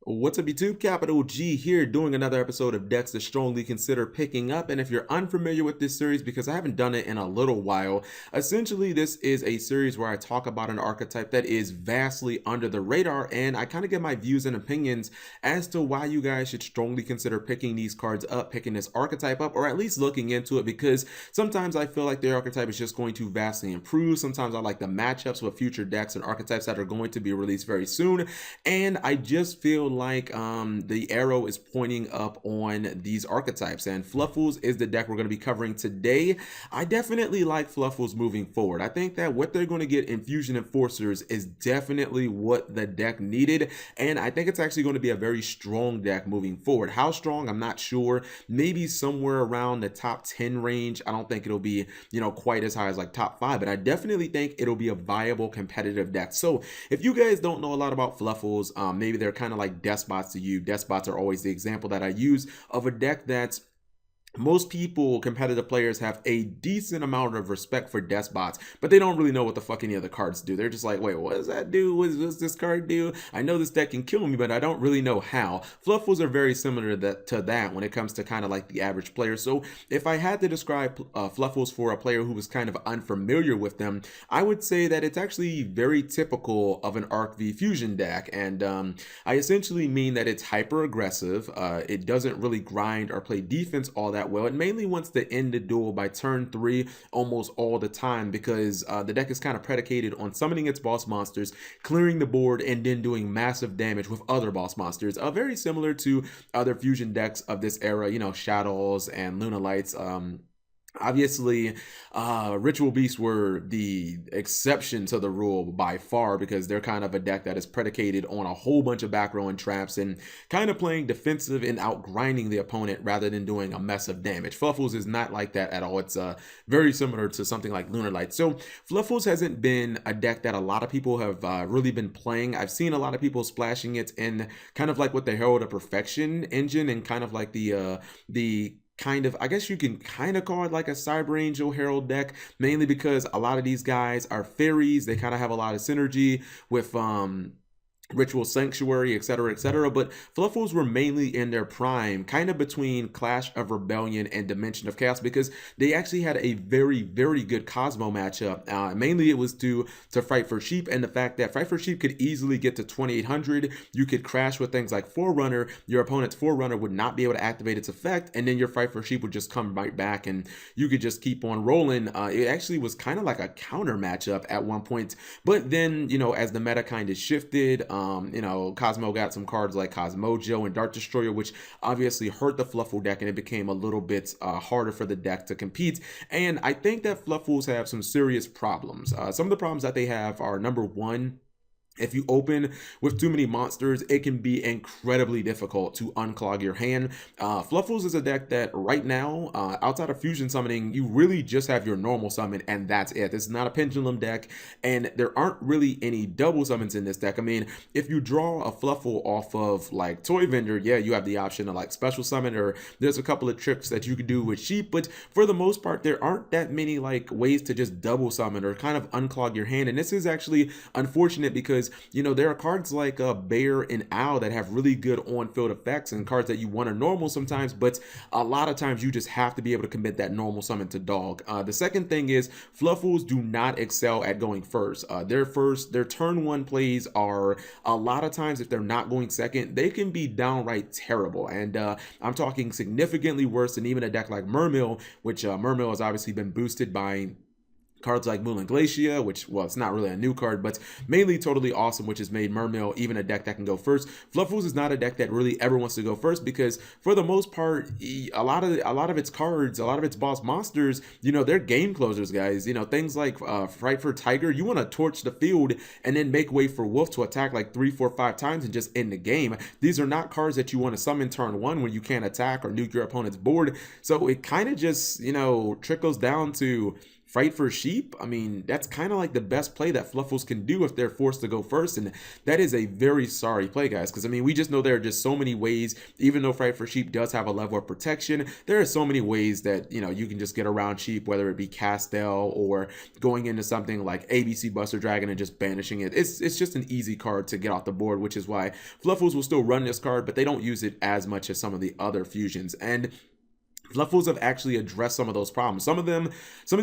What's up, YouTube? Capital G here, doing another episode of decks to strongly consider picking up. And if you're unfamiliar with this series, because I haven't done it in a little while, essentially this is a series where I talk about an archetype that is vastly under the radar, and I kind of give my views and opinions as to why you guys should strongly consider picking these cards up, picking this archetype up, or at least looking into it, because sometimes I feel like the archetype is just going to vastly improve. Sometimes I like the matchups with future decks and archetypes that are going to be released very soon, and I just feel like the arrow is pointing up on these archetypes, and Fluffals is the deck we're going to be covering today. I definitely like Fluffals moving forward. I think that what they're going to get in Fusion Enforcers is definitely what the deck needed, and I think it's actually going to be a very strong deck moving forward. How strong, I'm not sure. Maybe somewhere around the top 10 range. I don't think it'll be, quite as high as like top 5, but I definitely think it'll be a viable competitive deck. So if you guys don't know a lot about Fluffals, maybe they're kind of like despots to you. Despots are always the example that I use of a deck that's most people, competitive players, have a decent amount of respect for despots, but they don't really know what the fuck any of the cards do. They're just like, wait, what does that do? What does this card do? I know this deck can kill me, but I don't really know how. Fluffals are very similar to that when it comes to kind of like the average player. So if I had to describe Fluffals for a player who was kind of unfamiliar with them, I would say that it's actually very typical of an Arc V Fusion deck, and I essentially mean that it's hyper aggressive. It doesn't really grind or play defense all that well. It mainly wants to end the duel by turn 3 almost all the time, because the deck is kind of predicated on summoning its boss monsters, clearing the board, and then doing massive damage with other boss monsters. Very similar to other fusion decks of this era, Shadows and Lunalights. Obviously, Ritual Beasts were the exception to the rule by far, because they're kind of a deck that is predicated on a whole bunch of back row and traps and kind of playing defensive and outgrinding the opponent rather than doing a mess of damage. Fluffals is not like that at all. It's very similar to something like Lunar Light. So Fluffals hasn't been a deck that a lot of people have really been playing. I've seen a lot of people splashing it in kind of like with the Herald of Perfection engine, and kind of like the kind of, I guess you can kind of call it like a Cyber Angel Herald deck, mainly because a lot of these guys are fairies. They kind of have a lot of synergy with Ritual Sanctuary, etc., etc. But Fluffals were mainly in their prime, kind of between Clash of Rebellion and Dimension of Chaos, because they actually had a very, very good Cosmo matchup. Mainly it was due to Fight for Sheep, and the fact that Fight for Sheep could easily get to 2800. You could crash with things like Forerunner. Your opponent's Forerunner would not be able to activate its effect, and then your Fight for Sheep would just come right back, and you could just keep on rolling. It actually was kind of like a counter matchup at one point, but then, as the meta kind of shifted, Cosmo got some cards like Cosmojo and Dart Destroyer, which obviously hurt the Fluffal deck, and it became a little bit harder for the deck to compete. And I think that Fluffals have some serious problems. Some of the problems that they have are, number one, if you open with too many monsters, it can be incredibly difficult to unclog your hand. Fluffals is a deck that right now, outside of fusion summoning, you really just have your normal summon, and that's it. This is not a pendulum deck, and there aren't really any double summons in this deck. I mean, if you draw a Fluffal off of like Toy Vendor, yeah, you have the option to like special summon, or there's a couple of tricks that you can do with Sheep, but for the most part, there aren't that many like ways to just double summon or kind of unclog your hand. And this is actually unfortunate, because there are cards like Bear and Owl that have really good on-field effects, and cards that you want to normal sometimes, but a lot of times you just have to be able to commit that normal summon to dog. The second thing is Fluffals do not excel at going first. Their turn 1 plays are, a lot of times, if they're not going second, they can be downright terrible, and I'm talking significantly worse than even a deck like Mermill, which Mermill has obviously been boosted by cards like Moon and Glacia, which, well, it's not really a new card, but mainly Totally Awesome, which has made Mermill even a deck that can go first. Fluffals is not a deck that really ever wants to go first, because for the most part, a lot of its cards, a lot of its boss monsters, they're game closers, guys. Things like Fight for Tiger, you want to torch the field and then make way for Wolf to attack like 3, 4, 5 times and just end the game. These are not cards that you want to summon turn 1 when you can't attack or nuke your opponent's board. So it kind of just, trickles down to Fright for Sheep, I mean, that's kind of like the best play that Fluffals can do if they're forced to go first. And that is a very sorry play, guys, because I mean, we just know there are just so many ways, even though Fright for Sheep does have a level of protection, there are so many ways that, you know, you can just get around Sheep, whether it be Castell or going into something like ABC Buster Dragon and just banishing it. It's just an easy card to get off the board, which is why Fluffals will still run this card, but they don't use it as much as some of the other fusions. And Fluffals have actually addressed some of those problems. Some of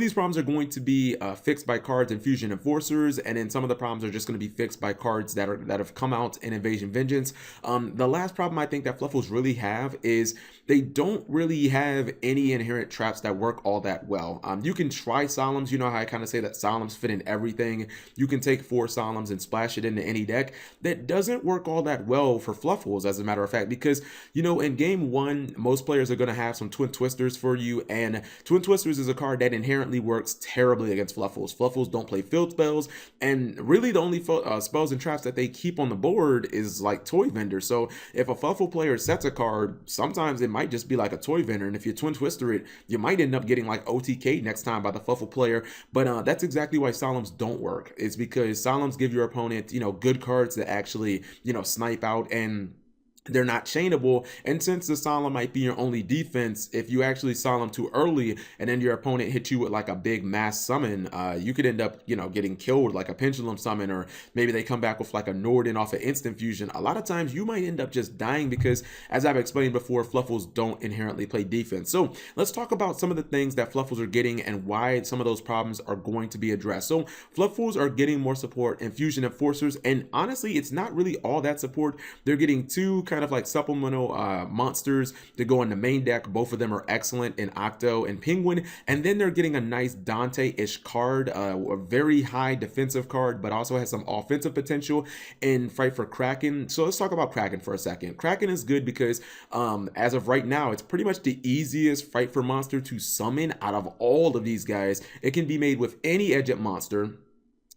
these problems are going to be fixed by cards in Fusion Enforcers, and then some of the problems are just going to be fixed by cards that have come out in Invasion Vengeance. The last problem I think that Fluffals really have is they don't really have any inherent traps that work all that well. You can try Solemns. You know how I kind of say that Solemns fit in everything. You can take 4 Solemns and splash it into any deck. That doesn't work all that well for Fluffals, as a matter of fact, because, you know, in game 1, most players are going to have some Twin Twisters for you, and Twin Twisters is a card that inherently works terribly against Fluffals. Fluffals don't play field spells, and really the only spells and traps that they keep on the board is like Toy Vendor. So if a Fluffal player sets a card, sometimes it might just be like a Toy Vendor, and if you Twin Twister it, you might end up getting like OTK next time by the Fluffal player. But that's exactly why Solemns don't work. It's because Solemns give your opponent, you know, good cards that actually, you know, snipe out, and they're not chainable. And since the Solemn might be your only defense, if you actually Solemn too early and then your opponent hits you with like a big mass summon, you could end up, you know, getting killed like a Pendulum Summon, or maybe they come back with like a Norden off an instant fusion. A lot of times you might end up just dying because, as I've explained before, Fluffals don't inherently play defense. So let's talk about some of the things that Fluffals are getting and why some of those problems are going to be addressed. So Fluffals are getting more support in Fusion Enforcers, and honestly, it's not really all that support. They're getting 2 kind of like supplemental monsters to go in the main deck. Both of them are excellent in Octo and Penguin, and then they're getting a nice Dante-ish card, a very high defensive card, but also has some offensive potential in Fright for Kraken. So let's talk about Kraken for a second. Kraken is good because as of right now, it's pretty much the easiest Fright for monster to summon out of all of these guys. It can be made with any Edge-Up monster.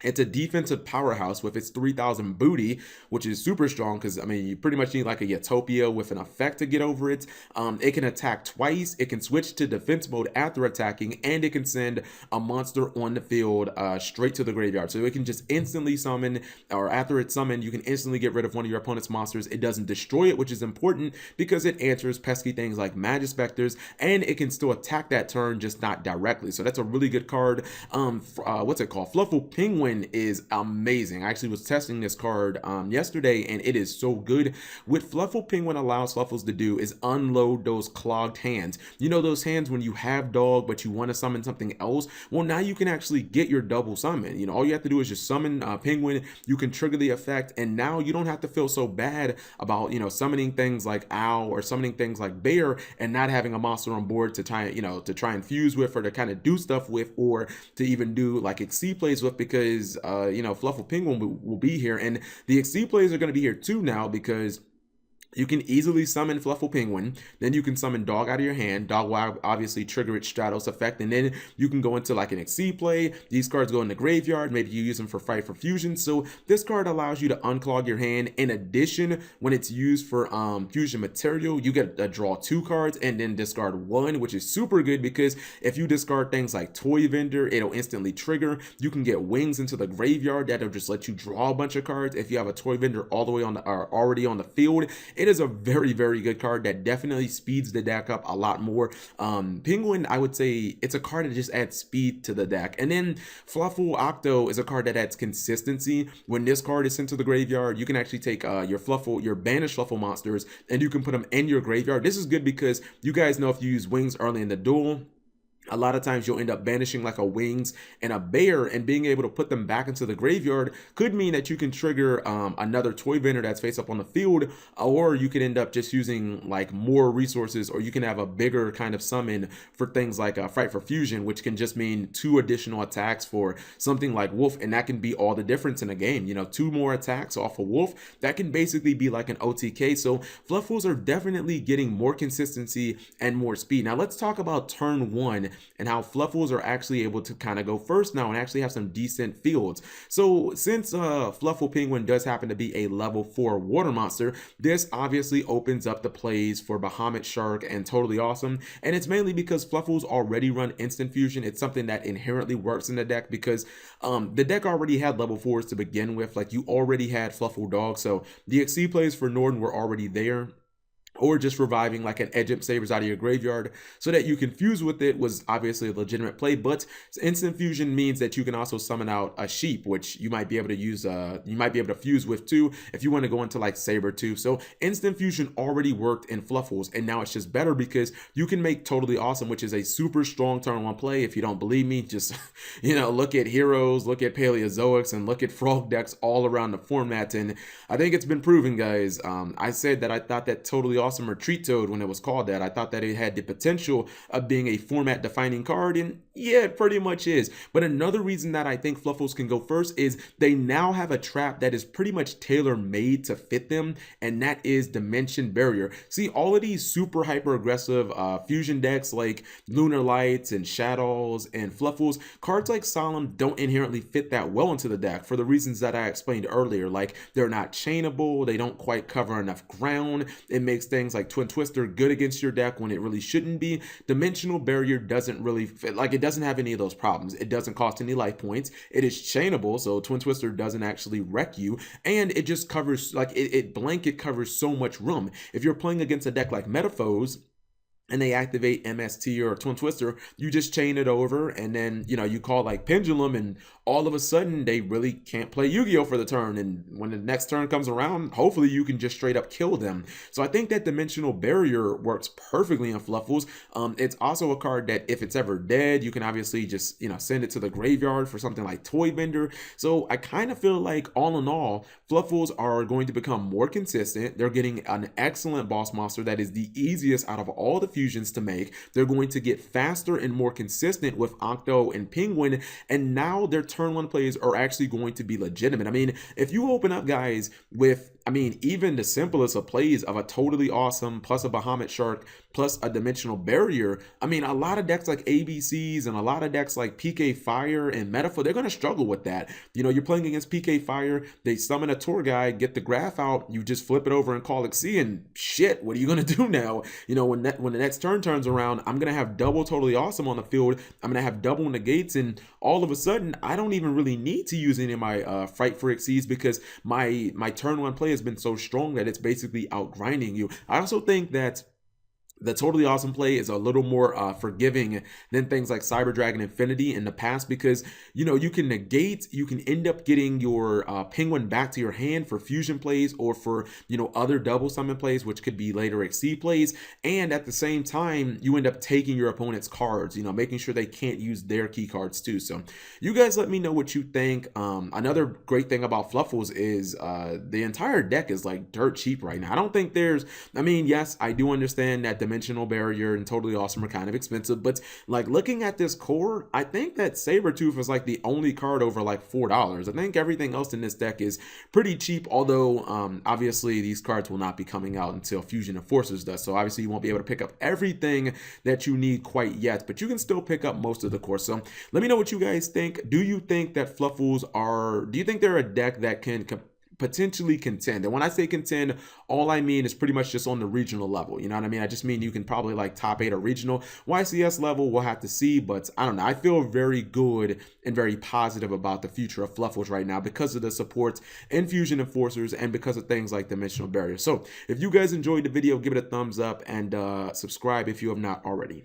It's a defensive powerhouse with its 3000 booty, which is super strong because, I mean, you pretty much need like a Utopia with an effect to get over it. It can attack twice, it can switch to defense mode after attacking, and it can send a monster on the field straight to the graveyard. So it can just instantly summon, or after it's summoned, you can instantly get rid of one of your opponent's monsters. It doesn't destroy it, which is important because it answers pesky things like Magispectors, and it can still attack that turn, just not directly. So that's a really good card. What's it called? Fluffal Penguin is amazing. I actually was testing this card yesterday, and it is so good. What Fluffal Penguin allows Fluffals to do is unload those clogged hands. You know those hands when you have dog but you want to summon something else? Well, now you can actually get your double summon. You know, all you have to do is just summon Penguin. You can trigger the effect, and now you don't have to feel so bad about, you know, summoning things like Owl or summoning things like Bear and not having a monster on board to try, you know, to try and fuse with, or to kind of do stuff with, or to even do like XC plays with, because you know, Fluffal Penguin will be here, and the XC plays are going to be here too now, because you can easily summon Fluffal Penguin, then you can summon Dog out of your hand. Dog will obviously trigger its Stratos effect, and then you can go into like an XC play. These cards go in the graveyard, maybe you use them for Fright for Fusion. So this card allows you to unclog your hand. In addition, when it's used for fusion material, you get a draw 2 cards and then discard 1, which is super good because if you discard things like Toy Vendor, it'll instantly trigger. You can get Wings into the graveyard, that'll just let you draw a bunch of cards. If you have a Toy Vendor all the way on the already on the field, it is a very, very good card that definitely speeds the deck up a lot more. Penguin, I would say it's a card that just adds speed to the deck. And then Fluffal Octo is a card that adds consistency. When this card is sent to the graveyard, you can actually take your banished Fluffal monsters, and you can put them in your graveyard. This is good because you guys know if you use Wings early in the duel, a lot of times you'll end up banishing like a Wings and a Bear, and being able to put them back into the graveyard could mean that you can trigger another Toy Vendor that's face up on the field, or you could end up just using like more resources, or you can have a bigger kind of summon for things like Fright for Fusion, which can just mean 2 additional attacks for something like Wolf, and that can be all the difference in a game. You know, 2 more attacks off a Wolf, that can basically be like an OTK. So Fluffals are definitely getting more consistency and more speed. Now let's talk about turn 1 and how Fluffals are actually able to kind of go first now and actually have some decent fields. So since Fluffal Penguin does happen to be a level 4 water monster, this obviously opens up the plays for Bahamut Shark and Totally Awesome, and it's mainly because Fluffals already run instant fusion. It's something that inherently works in the deck because the deck already had level 4s to begin with. Like, you already had Fluffal Dog, so the XC plays for Norden were already there. Or just reviving like an Edge Imp Sabers out of your graveyard so that you can fuse with it was obviously a legitimate play. But instant fusion means that you can also summon out a sheep, which you might be able to use, you might be able to fuse with too if you want to go into like Saber too. So instant fusion already worked in Fluffals, and now it's just better because you can make Totally Awesome, which is a super strong turn 1 play. If you don't believe me, just look at Heroes, look at Paleozoics, and look at Frog decks all around the format. And I think it's been proven, guys. I said that I thought that Totally Awesome Retreat Toad, when it was called that, I thought that it had the potential of being a format defining card, and yeah, it pretty much is. But another reason that I think Fluffals can go first is they now have a trap that is pretty much tailor-made to fit them, and that is Dimension Barrier. See, all of these super hyper aggressive fusion decks like Lunar Lights and Shadows and Fluffals, cards like Solemn don't inherently fit that well into the deck for the reasons that I explained earlier. Like, they're not chainable, they don't quite cover enough ground, it makes things like Twin Twister good against your deck when it really shouldn't be. Dimensional Barrier doesn't really fit, like, it doesn't have any of those problems. It doesn't cost any life points. It is chainable, so Twin Twister doesn't actually wreck you, and it just covers, like, it blanket covers so much room. If you're playing against a deck like Metaphors and they activate MST or Twin Twister, you just chain it over, and then you call like Pendulum, and all of a sudden they really can't play Yu-Gi-Oh for the turn, and when the next turn comes around, hopefully you can just straight up kill them. So I think that Dimensional Barrier works perfectly in Fluffals. It's also a card that if it's ever dead, you can obviously just send it to the graveyard for something like Toy Vendor. So I kind of feel like all in all, Fluffals are going to become more consistent. They're getting an excellent boss monster that is the easiest out of all the fusions to make. They're going to get faster and more consistent with Octo and Penguin, and now their turn 1 plays are actually going to be legitimate. I mean, if you open up, guys, with even the simplest of plays of a Totally Awesome plus a Bahamut Shark plus a Dimensional Barrier, a lot of decks like ABCs and a lot of decks like PK Fire and Metaphor, they're going to struggle with that. You're playing against PK Fire, they summon a tour guide, get the graph out, you just flip it over and call XC, and shit, what are you going to do now? When the next turn turns around, I'm going to have double Totally Awesome on the field, I'm going to have double negates, and all of a sudden, I don't even really need to use any of my Fright for XCs because my turn 1 play has been so strong that it's basically outgrinding you. I also think that the Totally Awesome play is a little more forgiving than things like Cyber Dragon Infinity in the past because, you can negate, you can end up getting your Penguin back to your hand for fusion plays or for, other double summon plays, which could be later XC plays. And at the same time, you end up taking your opponent's cards, making sure they can't use their key cards too. So you guys let me know what you think. Another great thing about Fluffals is the entire deck is like dirt cheap right now. I don't think there's, yes, I do understand that Dimensional Barrier and Totally Awesome are kind of expensive, but like looking at this core, I think that Sabertooth is like the only card over like $4. I think everything else in this deck is pretty cheap, although obviously these cards will not be coming out until Fusion Enforcers does, so obviously you won't be able to pick up everything that you need quite yet, but you can still pick up most of the core. So let me know what you guys think. Do you think that Fluffals do you think they're a deck that can potentially contend? And when I say contend, all I mean is pretty much just on the regional level. You know what I mean? I just mean you can probably like top 8 or regional. YCS level, we'll have to see, but I don't know. I feel very good and very positive about the future of Fluffals right now because of the supports and Fusion Enforcers and because of things like Dimensional Barrier. So if you guys enjoyed the video, give it a thumbs up and subscribe if you have not already.